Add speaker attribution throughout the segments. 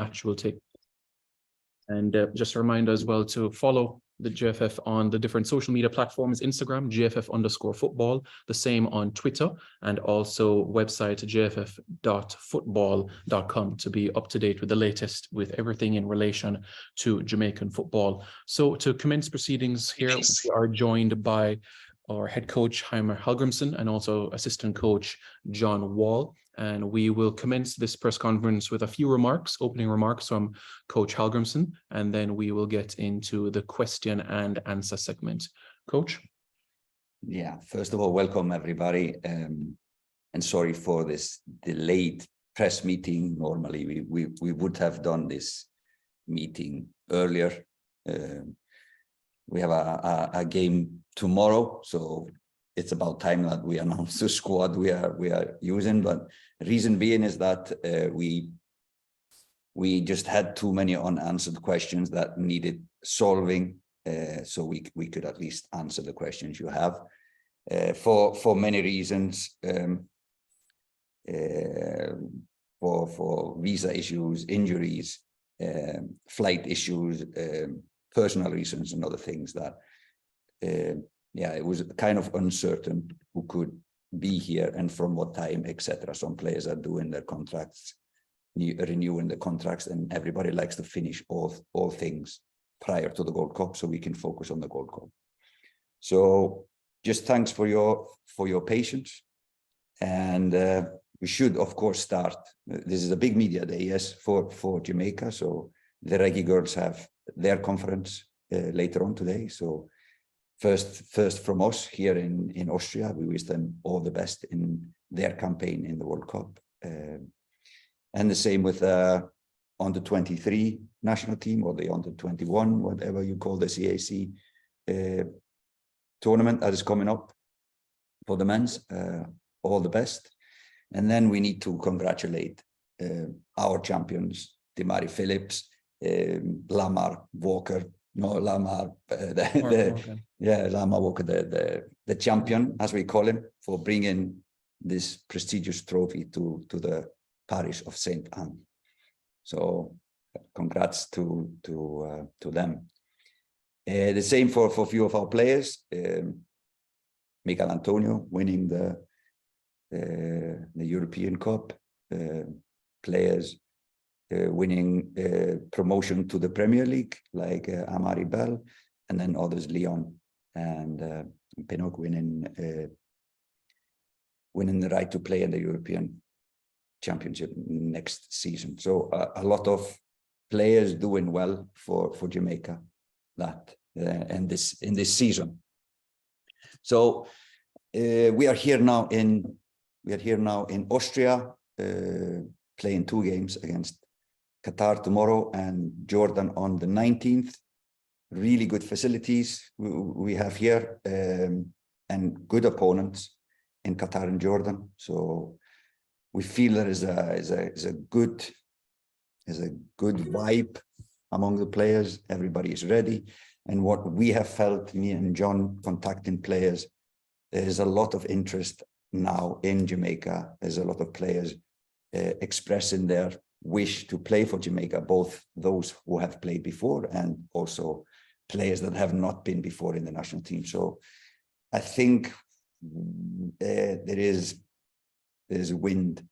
Speaker 1: match will take. And just a reminder as well to follow the GFF on the different social media platforms: Instagram, GFF_football, the same on Twitter, and also website gff.football.com to be up to date with the latest with everything in relation to Jamaican football. So to commence proceedings here, we are joined by our head coach, Heimer Hallgrimsson, and also assistant coach, John Wall. And we will commence this press conference with a few remarks, opening remarks from Coach Hallgrimsson, and then we will get into the question and answer segment. Coach?
Speaker 2: Yeah, first of all, welcome everybody. And sorry for this delayed press meeting. Normally, we would have done this meeting earlier. We have a game tomorrow, so it's about time that we announce the squad we are using. But the reason being is that we just had too many unanswered questions that needed solving, so we could at least answer the questions you have for many reasons, for visa issues, injuries, flight issues, personal reasons, and other things that yeah, it was kind of uncertain who could be here and from what time, etc. Some players are doing their contracts, renewing the contracts, and everybody likes to finish all things prior to the Gold Cup so we can focus on the Gold Cup. So just thanks for your patience, and we should of course start. This is a big media day, yes, for Jamaica. So the Reggae girls have their conference later on today. So first from us here in Austria, we wish them all the best in their campaign in the World Cup. And the same with under 23 national team, or the under 21, whatever you call the CAC tournament that is coming up for the men's. All the best. And then we need to congratulate our champions, Damari Phillips, Lamar Walker, Lamar Walker, the champion, as we call him, for bringing this prestigious trophy to the parish of St. Anne. So congrats to them. The same for a few of our players. Miguel Antonio winning the European Cup, players winning promotion to the Premier League, like Amari Bell, and then others, Leon and Pinnock winning the right to play in the European Championship next season. So a lot of players doing well for Jamaica that in this season. So we are here now in Austria, playing 2 games against Qatar tomorrow and Jordan on the 19th. Really good facilities we have here, and good opponents in Qatar and Jordan. So we feel there is a good vibe among the players. Everybody is ready, and what we have felt, me and John contacting players, there's a lot of interest now in Jamaica. There's a lot of players expressing their wish to play for Jamaica, both those who have played before and also players that have not been before in the national team. So I think there's a wind,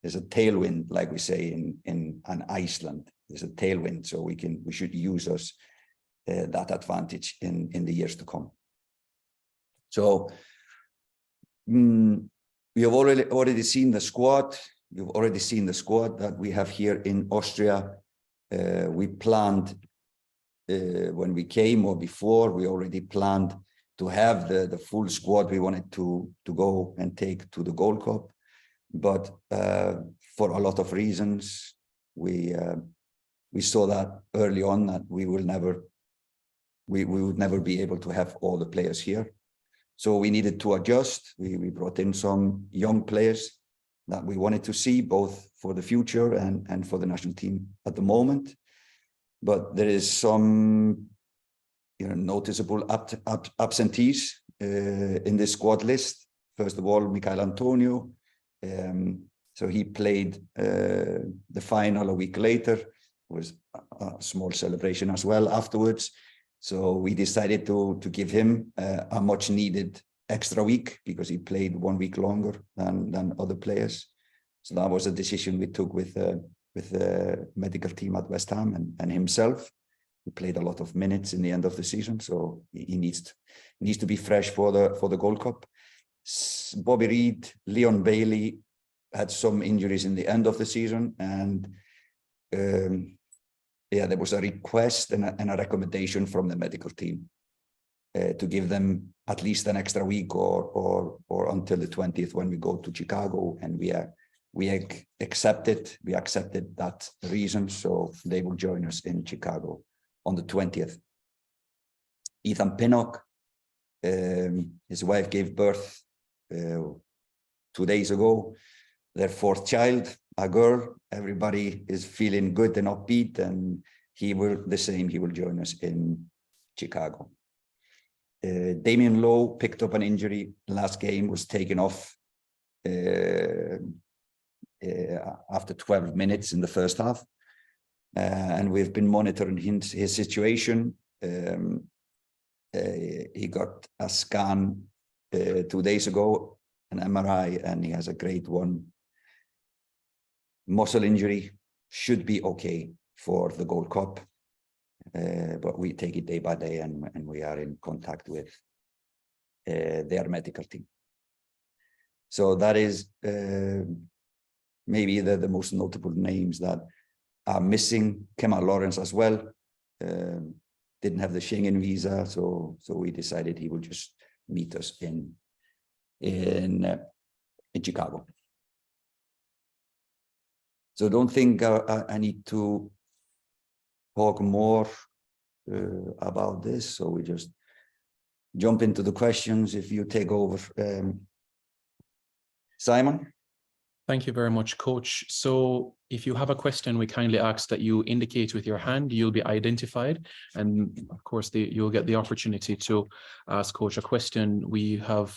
Speaker 2: there's a tailwind, like we say in Iceland. There's a tailwind, so we should use that advantage in the years to come. So we have already seen the squad. You've already seen the squad that we have here in Austria. We planned when we came, or before, we already planned to have the full squad we wanted to go and take to the Gold Cup. But for a lot of reasons, we saw that early on that we would never be able to have all the players here. So we needed to adjust. We brought in some young players that we wanted to see, both for the future and for the national team at the moment. But there is some noticeable absentees in this squad list. First of all, Miguel Antonio. So he played the final a week later. was a small celebration as well afterwards. So we decided to give him a much needed extra week because he played 1 week longer than other players. So that was a decision we took with the medical team at West Ham and himself. He played a lot of minutes in the end of the season, so he needs to be fresh for the Gold Cup. Bobby Reid, Leon Bailey had some injuries in the end of the season, and yeah, there was a request and a recommendation from the medical team to give them at least an extra week or until the 20th when we go to Chicago, and we accepted that reason, so they will join us in Chicago on the 20th. Ethan Pinnock, his wife gave birth 2 days ago, their 4th child, a girl. Everybody is feeling good and upbeat, and he will join us in Chicago. Damien Lowe picked up an injury last game, was taken off after 12 minutes in the first half. And we've been monitoring his situation. He got a scan 2 days ago, an MRI, and he has a grade 1 muscle injury. Should be okay for the Gold Cup, but we take it day by day, and we are in contact with their medical team. So that is maybe the most notable names that are missing. Kemal Lawrence as well, didn't have the Schengen visa, so we decided he would just meet us in Chicago. So don't think I need to talk more about this. So we just jump into the questions. If you take over, Simon.
Speaker 1: Thank you very much, Coach. So if you have a question, we kindly ask that you indicate with your hand. You'll be identified, and of course you'll get the opportunity to ask Coach a question. We have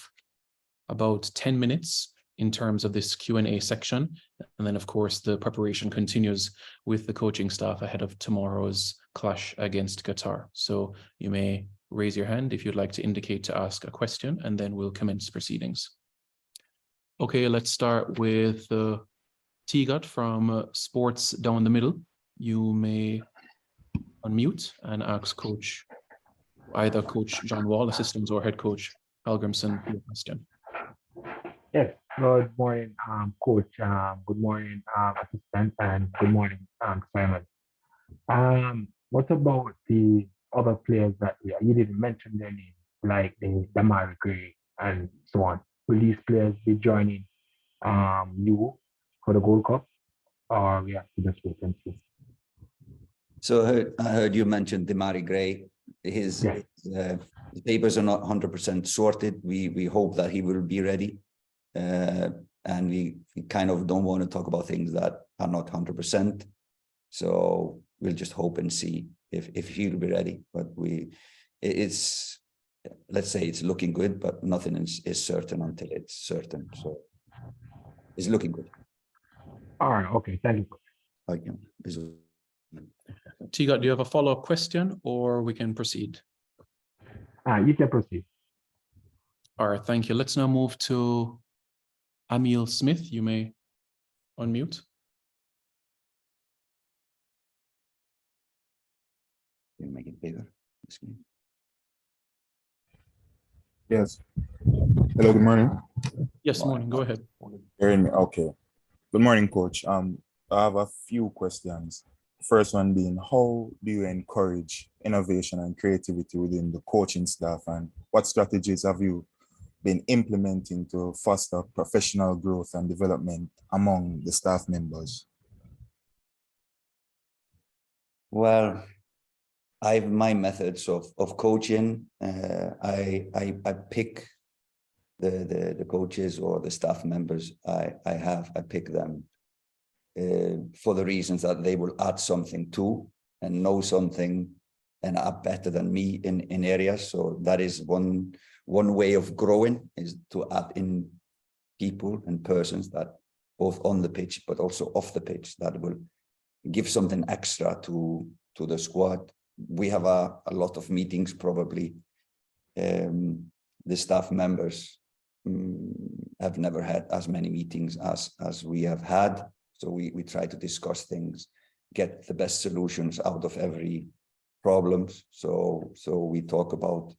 Speaker 1: about 10 minutes in terms of this Q&A section, and then of course the preparation continues with the coaching staff ahead of tomorrow's clash against Qatar. So you may raise your hand if you'd like to indicate to ask a question, and then we'll commence proceedings. Okay, let's start with Tigat from Sports Down the Middle. You may unmute and ask Coach, either Coach John Wall, assistant, or Head Coach Hallgrimsson, your question.
Speaker 3: Yes, good morning, Coach. Good morning, assistant, and good morning, Simon. What about the other players that you didn't mention their names, like the Damari Gray and so on? Will these players be joining you for the Gold Cup, or we have to just wait and see?
Speaker 2: So I heard you mention Damari Gray. His papers are not 100% sorted. We hope that he will be ready. And we kind of don't want to talk about things that are not 100%. So we'll just hope and see if he'll be ready. But let's say it's looking good, but nothing is certain until it's certain. So it's looking good.
Speaker 3: All right. Okay. Thank you.
Speaker 2: Okay.
Speaker 1: Tigat, do you have a follow-up question, or we can proceed?
Speaker 3: You can proceed.
Speaker 1: All right. Thank you. Let's now move to Emil Smith. You may unmute.
Speaker 2: You make it bigger.
Speaker 4: Yes. Hello, good morning.
Speaker 1: Yes, morning. Go ahead.
Speaker 4: Hearing me? Okay. Good morning, Coach. I have a few questions. First one being, how do you encourage innovation and creativity within the coaching staff, and what strategies have you been implementing to foster professional growth and development among the staff members?
Speaker 2: Well, I have my methods of coaching. I pick the coaches or the staff members I pick them for the reasons that they will add something to and know something and are better than me in areas. So that is one way of growing, is to add in people and persons that both on the pitch but also off the pitch that will give something extra to the squad. We have a lot of meetings, probably. The staff members have never had as many meetings as we have had. So we try to discuss things, get the best solutions out of every problems. So we talk about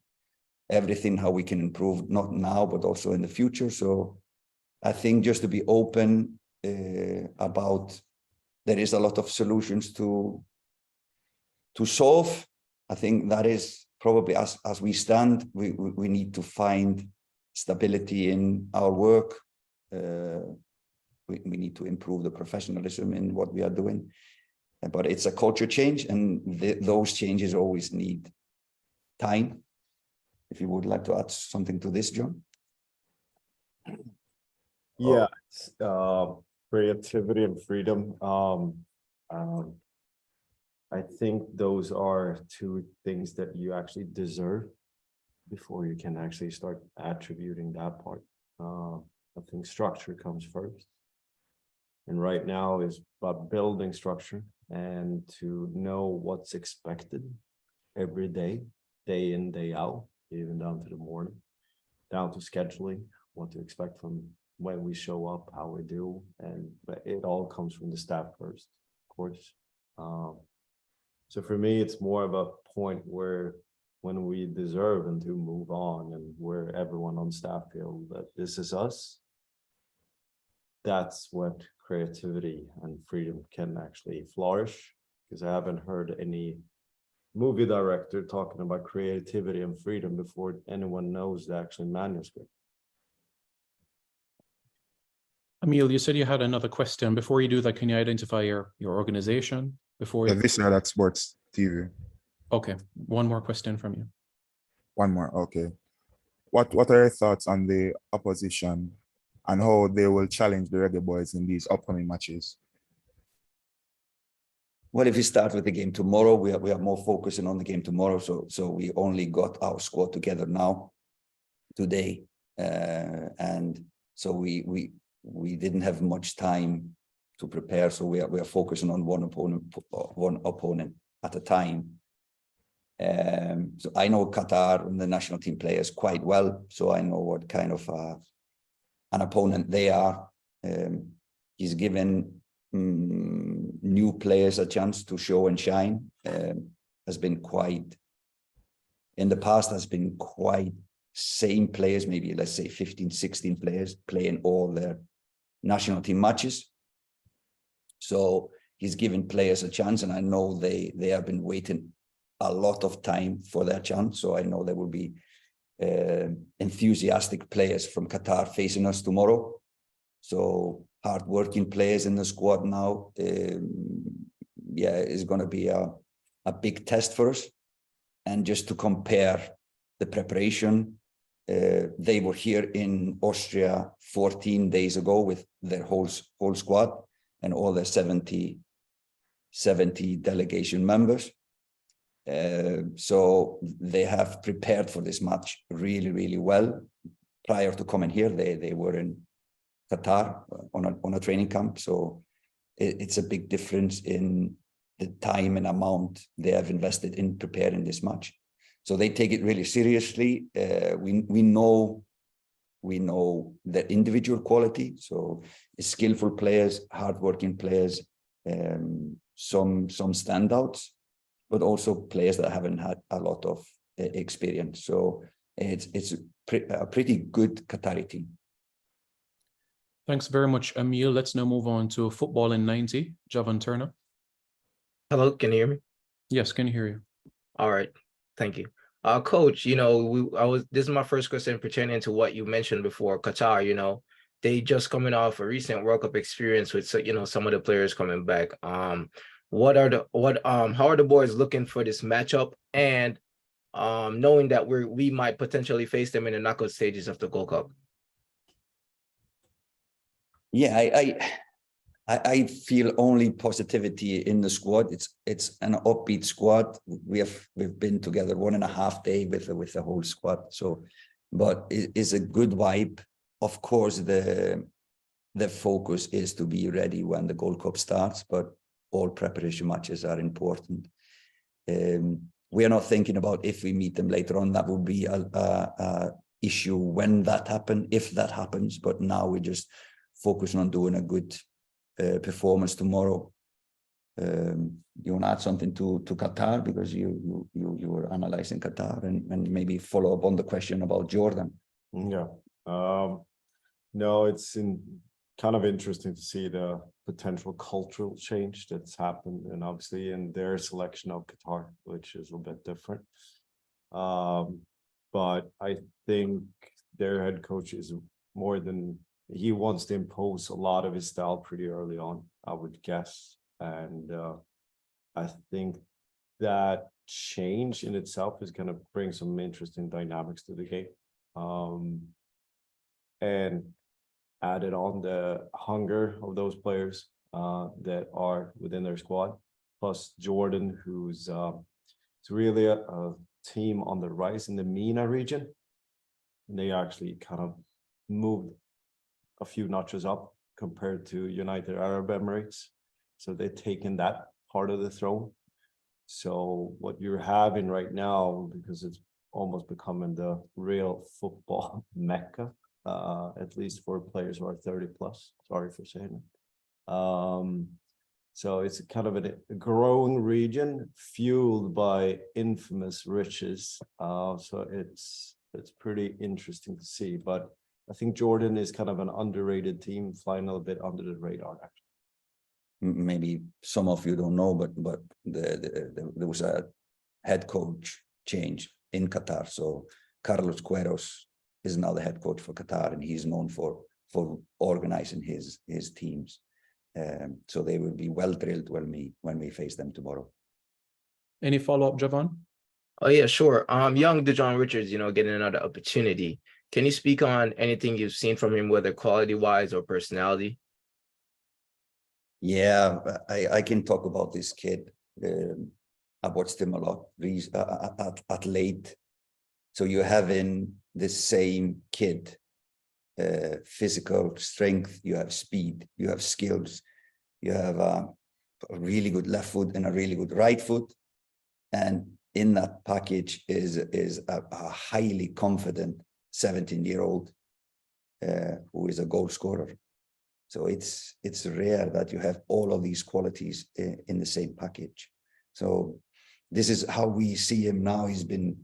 Speaker 2: everything, how we can improve, not now, but also in the future. So I think just to be open about, there is a lot of solutions to solve. I think that is probably as we stand, we need to find stability in our work. We need to improve the professionalism in what we are doing. But it's a culture change, and those changes always need time. If you would like to add something to this, John.
Speaker 5: Yeah, creativity and freedom. I think those are two things that you actually deserve before you can actually start attributing that part. I think structure comes first. And right now is about building structure and to know what's expected every day, day in, day out, even down to the morning, down to scheduling, what to expect from when we show up, how we do, and it all comes from the staff first, of course. So for me, it's more of a point where when we deserve and to move on, and where everyone on staff feel that this is us, that's what creativity and freedom can actually flourish. Because I haven't heard any movie director talking about creativity and freedom before anyone knows the actual manuscript.
Speaker 1: Emil, you said you had another question. Before you do that, can you identify your organization before?
Speaker 4: Yeah, this is at Sports TV.
Speaker 1: Okay, one more question from you.
Speaker 4: One more, okay. What are your thoughts on the opposition and how they will challenge the Reggae Boyz in these upcoming matches?
Speaker 2: Well, if we start with the game tomorrow, we are more focusing on the game tomorrow. So we only got our squad together now, today, and so we didn't have much time to prepare. So we are focusing on one opponent at a time. So I know Qatar and the national team players quite well, so I know what kind of an opponent they are. He's given new players a chance to show and shine. Has been quite, in the past, has been quite same players, maybe let's say 15, 16 players playing all their national team matches. So he's given players a chance, and I know they have been waiting a lot of time for their chance. So I know there will be enthusiastic players from Qatar facing us tomorrow. So hard-working players in the squad now. Yeah, it's going to be a big test for us. And just to compare the preparation, they were here in Austria 14 days ago with their whole squad and all their 70 delegation members. So they have prepared for this match really, really well. Prior to coming here, they were in Qatar on a training camp. So it's a big difference in the time and amount they have invested in preparing this match. So they take it really seriously. We know their individual quality. So skillful players, hardworking players, some standouts, but also players that haven't had a lot of experience. So it's a pretty good Qatari team.
Speaker 1: Thanks very much, Emil. Let's now move on to football in 90. Javan Turner.
Speaker 6: Hello, can you hear me?
Speaker 1: Yes, can hear you.
Speaker 6: All right, thank you. Coach, this is my first question pertaining to what you mentioned before, Qatar, they just coming off a recent World Cup experience with, some of the players coming back. How are the boys looking for this matchup, and knowing that we might potentially face them in the knockout stages of the Gold Cup?
Speaker 2: Yeah, I feel only positivity in the squad. It's an upbeat squad. We've been together 1.5 days with the whole squad. So, but it's a good vibe. Of course, the focus is to be ready when the Gold Cup starts. But all preparation matches are important. We are not thinking about if we meet them later on. That would be a issue when that happens, if that happens. But now we're just focusing on doing a good performance tomorrow. You want to add something to Qatar, because you were analyzing Qatar, and maybe follow up on the question about Jordan.
Speaker 5: Yeah. No, it's kind of interesting to see the potential cultural change that's happened, and obviously in their selection of Qatar, which is a bit different. But I think their head coach is more than, he wants to impose a lot of his style pretty early on, I would guess. And I think that change in itself is going to bring some interesting dynamics to the game. And added on the hunger of those players that are within their squad, plus Jordan, who's it's really a team on the rise in the MENA region. And they actually kind of moved a few notches up compared to United Arab Emirates. So they've taken that part of the throne. So what you're having right now, because it's almost becoming the real football mecca, at least for players who are 30 plus, sorry for saying it. So it's kind of a growing region fueled by infamous riches. So it's pretty interesting to see. But I think Jordan is kind of an underrated team, flying a little bit under the radar, actually.
Speaker 2: Maybe some of you don't know, but there was a head coach change in Qatar. So Carlos Queiroz is now the head coach for Qatar, and he's known for organizing his teams. So they will be well drilled when we face them tomorrow.
Speaker 1: Any follow-up, Javon?
Speaker 6: Oh yeah, sure. Young Dejon Richards, getting another opportunity. Can you speak on anything you've seen from him, whether quality-wise or personality?
Speaker 2: Yeah, I can talk about this kid. I watched him a lot at late. So you're having the same kid, physical strength, you have speed, you have skills, you have a really good left foot and a really good right foot. And in that package is a highly confident 17-year-old who is a goal scorer. So it's rare that you have all of these qualities in the same package. So this is how we see him now. He's been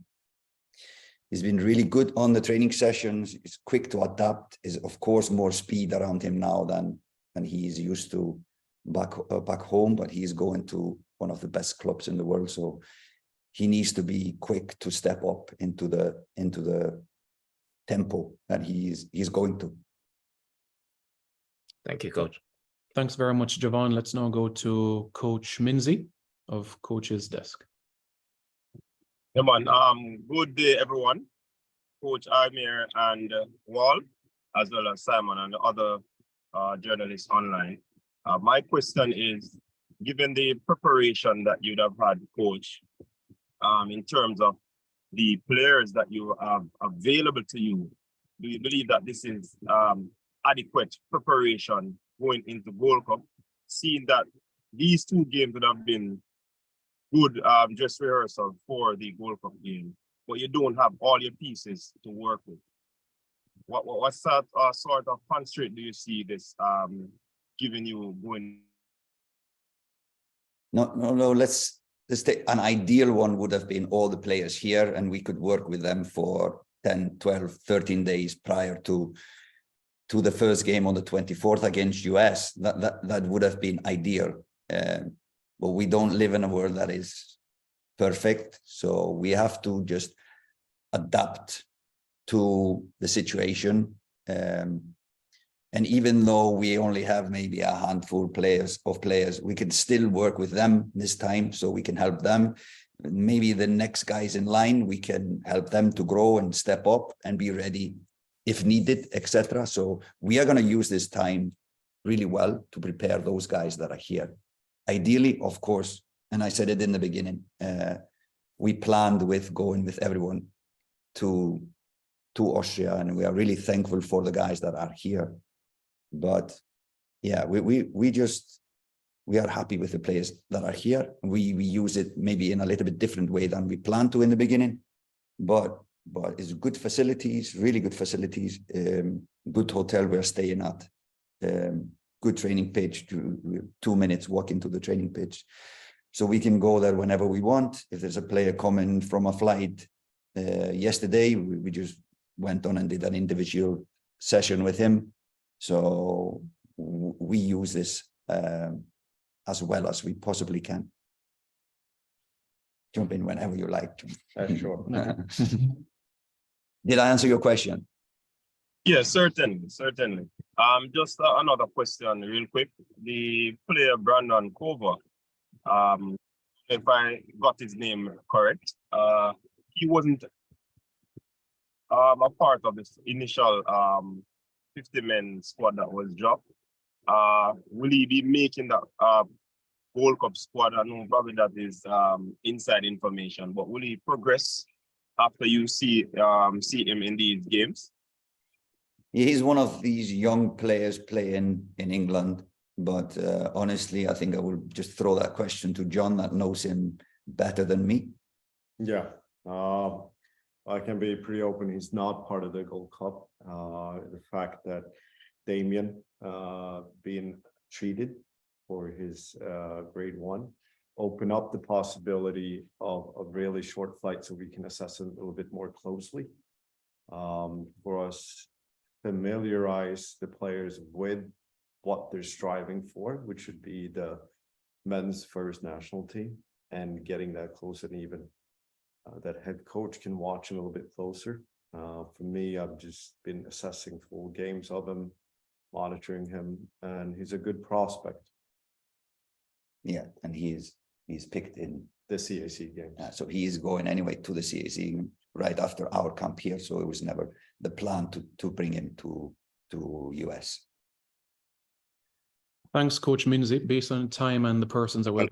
Speaker 2: really good on the training sessions. He's quick to adapt. Is of course more speed around him now than he is used to back home. But he is going to one of the best clubs in the world, so he needs to be quick to step up into the tempo that he's going to.
Speaker 6: Thank you, Coach.
Speaker 1: Thanks very much, Javon. Let's now go to Coach Minzy of Coach's Desk.
Speaker 7: Yeah, man. Good day, everyone. Coach Amir and Wall, as well as Simon and the other journalists online. My question is, given the preparation that you'd have had, Coach, in terms of the players that you have available to you, do you believe that this is adequate preparation going into Gold Cup, seeing that these two games would have been good dress rehearsal for the Gold Cup game, but you don't have all your pieces to work with? What sort of constraint do you see this giving you going?
Speaker 2: No, let's take an ideal one. Would have been all the players here, and we could work with them for 10, 12, 13 days prior to the first game on the 24th against US. That would have been ideal. But we don't live in a world that is perfect. So we have to just adapt to the situation. And even though we only have maybe a handful of players, we can still work with them this time so we can help them. Maybe the next guys in line, we can help them to grow and step up and be ready if needed, etc. So we are going to use this time really well to prepare those guys that are here. Ideally, of course, and I said it in the beginning, we planned with going with everyone to Austria, and we are really thankful for the guys that are here. But yeah, we just we are happy with the players that are here. We use it maybe in a little bit different way than we planned to in the beginning, but it's good facilities, really good facilities, good hotel we're staying at, good training pitch, 2 minutes walk into the training pitch. So we can go there whenever we want. If there's a player coming from a flight, yesterday, we just went on and did an individual session with him. So we use this as well as we possibly can. Jump in whenever you like.
Speaker 5: Sure.
Speaker 2: Did I answer your question?
Speaker 7: Yes, certainly. Just another question real quick. The player Brandon Cover, if I got his name correct, he wasn't a part of this initial 50-man squad that was dropped. Will he be making that World Cup squad? I know probably that is inside information, but will he progress after you see him in these games?
Speaker 2: He's one of these young players playing in England, but honestly, I think I will just throw that question to John that knows him better than me.
Speaker 5: Yeah, I can be pretty open. He's not part of the Gold Cup. The fact that Damien being treated for his grade 1 open up the possibility of a really short flight so we can assess it a little bit more closely. For us, familiarize the players with what they're striving for, which would be the men's first national team, and getting that close and even. That head coach can watch a little bit closer. For me, I've just been assessing full games of him, monitoring him, and he's a good prospect.
Speaker 2: Yeah, and he's picked in
Speaker 5: The CAC games.
Speaker 2: so he is going anyway to the CAC right after our camp here. So it was never the plan to bring him to US.
Speaker 1: Thanks, Coach Minzy. Based on time and the persons that were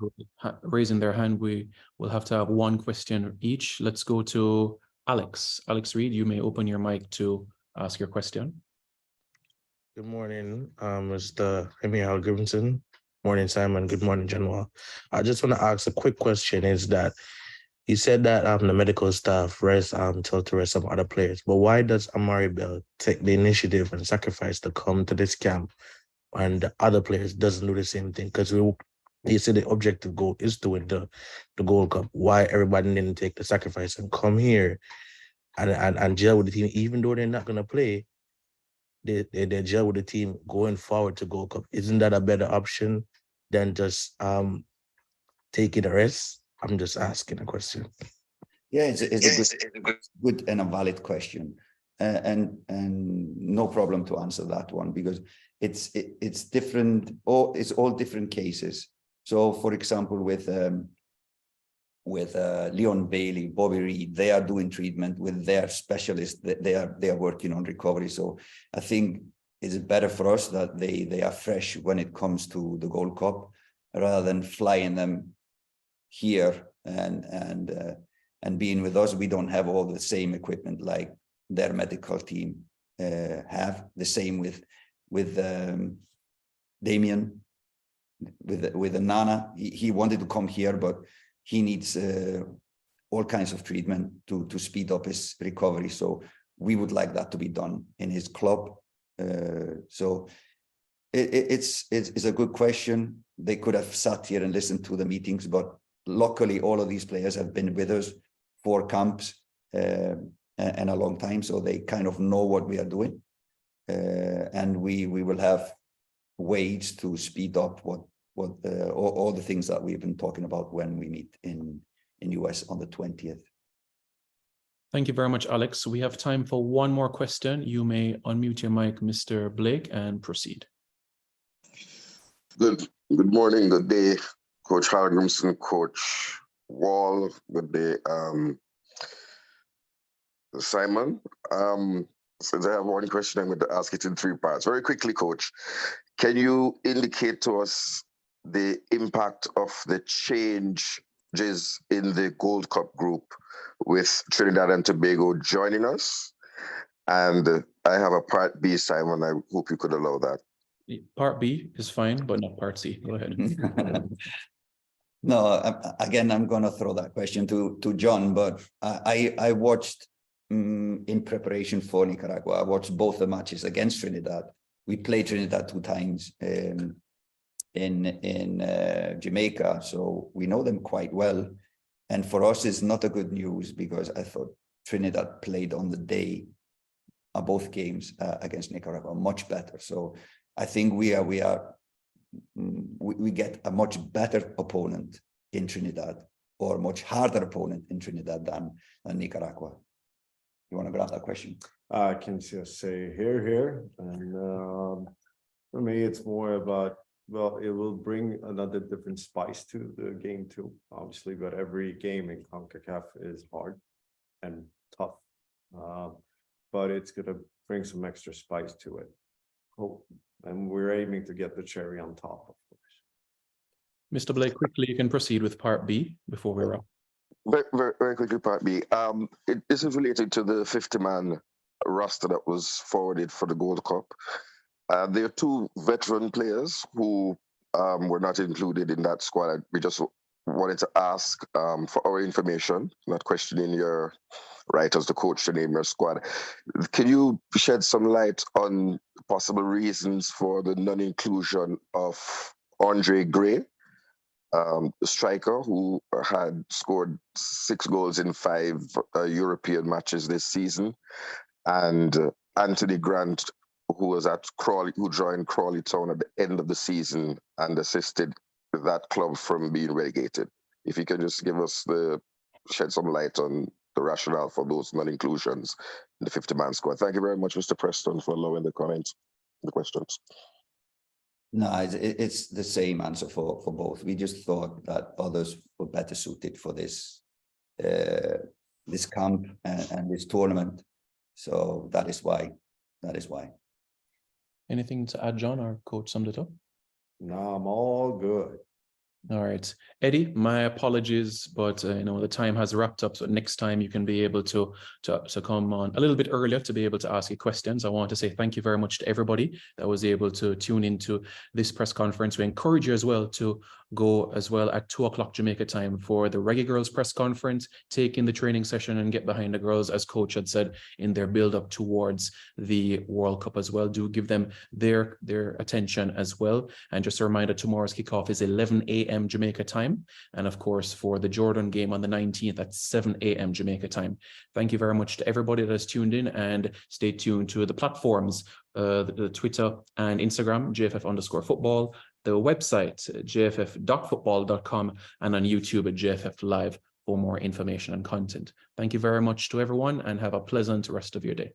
Speaker 1: raising their hand, we will have to have one question each. Let's go to Alex. Alex Reed, you may open your mic to ask your question.
Speaker 8: Good morning, Mr. Emir Grimson. Morning, Simon. Good morning, General. I just want to ask a quick question. Is that you said that the medical staff told to rest some other players, but why does Amari Bell take the initiative and sacrifice to come to this camp, and the other players doesn't do the same thing? Because you said the objective goal is to win the Gold Cup. Why everybody didn't take the sacrifice and come here and gel with the team, even though they're not going to play? They gel with the team going forward to Gold Cup. Isn't that a better option than just taking a rest? I'm just asking a question.
Speaker 2: Yeah, it's a good and a valid question, and no problem to answer that one, because it's different, or it's all different cases. So, for example, with Leon Bailey, Bobby Reed, they are doing treatment with their specialists. They are working on recovery. So I think it's better for us that they are fresh when it comes to the Gold Cup, rather than flying them here and being with us. We don't have all the same equipment like their medical team have. The same with Damien, with Nana. He wanted to come here, but he needs all kinds of treatment to speed up his recovery. So we would like that to be done in his club. So it's a good question. They could have sat here and listened to the meetings, but luckily all of these players have been with us for camps and a long time, so they kind of know what we are doing. And we will have ways to speed up all the things that we've been talking about when we meet in US on the 20th.
Speaker 1: Thank you very much, Alex. We have time for one more question. You may unmute your mic, Mr. Blake, and proceed.
Speaker 9: Good morning, good day, Coach Hallgrimson, Coach Wall, good day, Simon. Since I have one question, I'm going to ask it in 3 parts. Very quickly, Coach, can you indicate to us the impact of the changes in the Gold Cup group with Trinidad and Tobago joining us? And I have a part B, Simon. I hope you could allow that.
Speaker 1: Part B is fine, but not part C. Go ahead.
Speaker 2: No, again, I'm going to throw that question to John, but I watched in preparation for Nicaragua. I watched both the matches against Trinidad. We played Trinidad 2 times in Jamaica, so we know them quite well. And for us, it's not a good news because I thought Trinidad played on the day of both games against Nicaragua much better. So I think we get a much better opponent in Trinidad, or a much harder opponent in Trinidad than Nicaragua. You want to grab that question?
Speaker 5: I can just say here, and for me, it's more about, well, it will bring another different spice to the game too, obviously, but every game in CONCACAF is hard and tough, but it's going to bring some extra spice to it. And we're aiming to get the cherry on top, of course.
Speaker 1: Mr. Blake, quickly, you can proceed with part B before we wrap.
Speaker 9: Very quickly, part B. This is related to the 50-man roster that was forwarded for the Gold Cup. There are 2 veteran players who were not included in that squad. We just wanted to ask for our information, not questioning your right as the coach to name your squad. Can you shed some light on possible reasons for the non-inclusion of Andre Gray, the striker who had scored 6 goals in 5 European matches this season, and Anthony Grant, who was at Crawley, who joined Crawley Town at the end of the season and assisted that club from being relegated? If you can just give us shed some light on the rationale for those non-inclusions in the 50-man squad. Thank you very much, Mr. Preston, for allowing the comments, the questions.
Speaker 2: No, it's the same answer for both. We just thought that others were better suited for this this camp and this tournament. So that is why.
Speaker 1: Anything to add, John, or Coach summed it up?
Speaker 5: No, I'm all good.
Speaker 1: All right, Eddie, my apologies, but the time has wrapped up. So next time you can be able to come on a little bit earlier to be able to ask you questions. I want to say thank you very much to everybody that was able to tune into this press conference. We encourage you as well to go as well at 2 o'clock Jamaica time for the Reggae Girls press conference, take in the training session and get behind the girls, as Coach had said, in their build up towards the World Cup as well. Do give them their attention as well. And just a reminder, tomorrow's kickoff is 11 a.m. Jamaica time. And of course, for the Jordan game on the 19th at 7 a.m. Jamaica time. Thank you very much to everybody that has tuned in, and stay tuned to the platforms, the Twitter and Instagram, JFF_football, the website, jff.football.com, and on YouTube at JFF Live for more information and content. Thank you very much to everyone, and have a pleasant rest of your day.